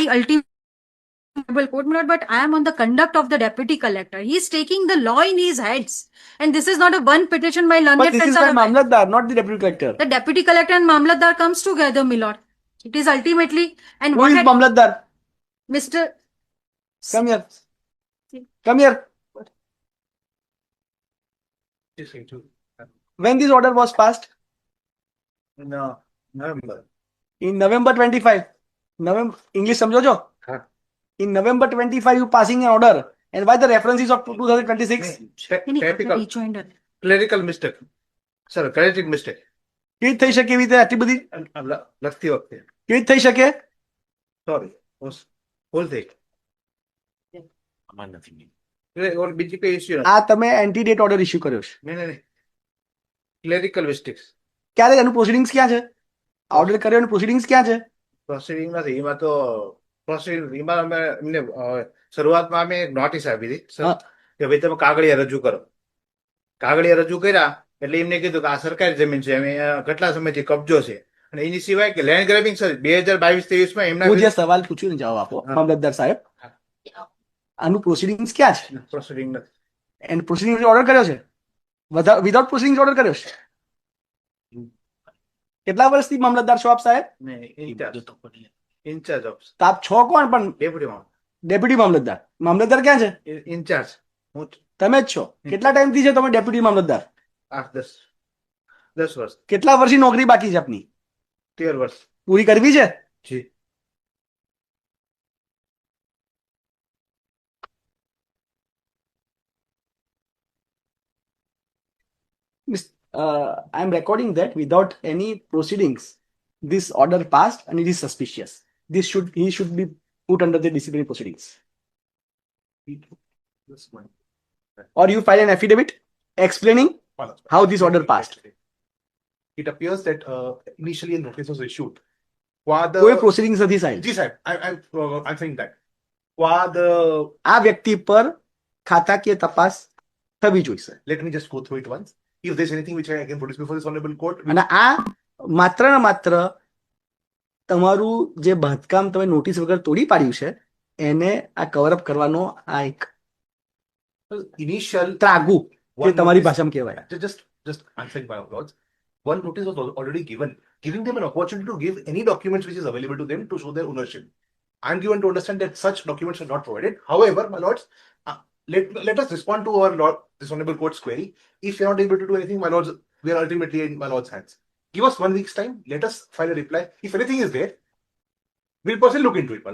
ultimate court, my lord, but I am on the conduct of the deputy collector. He is taking the law in his hands. And this is not a one petition, my learned But this friends is by are aware. Mamlatdar, not the deputy collector. The deputy collector and Mamlatdar comes together, my lord. It is ultimately, and Who what is had Mamlatdar? Mr. Come here. Come here. When this order was passed? No, November. In November 25. November, English samjho jo? In November 25, you passing an order. And why the references of 2026? Rejoinder. Clerical mistake. Sir, clerical mistake. કેવી થઈ શકે એવી રીતે આટલી બધી લખતી વખતે. કેવી થઈ શકે? Sorry. Whole thing. બીજી કઈ ઇસ્યુ આ તમે એન્ટી ડેટ ઓર્ડર ઇસ્યુ કર્યો છે. નહીં. Clerical mistakes. ક્યારે એનું પ્રોસિડિંગ્સ ક્યાં છે? ઓર્ડર કર્યો એનું પ્રોસિડિંગ્સ ક્યાં છે? પ્રોસિડિંગ નથી. એમાં તો એમાં અમે એમને શરૂઆતમાં અમે નોટિસ આપી હતી કે ભાઈ તમે કાગળિયા રજૂ કરો. કાગળિયા રજૂ કર્યા એટલે એમને કીધું કે આ સરકારી જમીન છે, અમે કેટલા સમયથી કબજો છે, અને એની સિવાય કે લેન્ડ ગ્રેબિંગ સર 2022-23 એમના હું જે સવાલ પૂછ્યું ને જવાબ આપો મામલતદાર સાહેબ. આનું પ્રોસિડિંગ્સ ક્યાં છે? પ્રોસિડિંગ નથી. એન્ડ પ્રોસિડિંગ્સ ઓર્ડર કર્યો છે? વિધાઉટ પ્રોસિડિંગ્સ ઓર્ડર કર્યો છે? કેટલા વર્ષથી મામલતદાર છો આપ સાહેબ? In charge of. તો આપ છો કોણ? પણ ડેપ્યુટી મામલતદાર. મામલતદાર ક્યાં છે? ઇન્ચાર્જ હું. તમે જ છો. કેટલા ટાઈમથી છે તમે ડેપ્યુટી મામલતદાર? 8-10 વર્ષ. કેટલા વર્ષની નોકરી બાકી છે આપની? 13 વર્ષ પૂરી કરવી છે? જી. I am recording that without any proceedings, this order passed and it is suspicious. He should be put under the disciplinary proceedings. Or you file an affidavit explaining how this order passed. It appears that initially a notice was issued. કોઈ proceedings નથી સાહેબ. જી સાહેબ, I'm saying that. આ વ્યક્તિ પર ખાતાકીય તપાસ થવી જોઈશે. Let me just go through it once. If there's anything which I can produce before this honorable court. અને આ માત્ર ને માત્ર તમારું જે બાંધકામ તમે નોટિસ વગર તોડી પાડ્યું છે એને આ કવર અપ કરવાનો આ એક initial ત્રાગુ one એ તમારી notice- ભાષામાં કહેવાય. just answering my lords. One notice was already given, giving them an opportunity to give any documents which is available to them to show their ownership. I'm given to understand that such documents are not provided. However, my lords, let us respond to our lord, this honorable court's query. If you're not able to do anything, my lords, we are ultimately in my lord's hands. Give us 1 week's time. Let us file a reply. If anything is there, we'll personally look into it.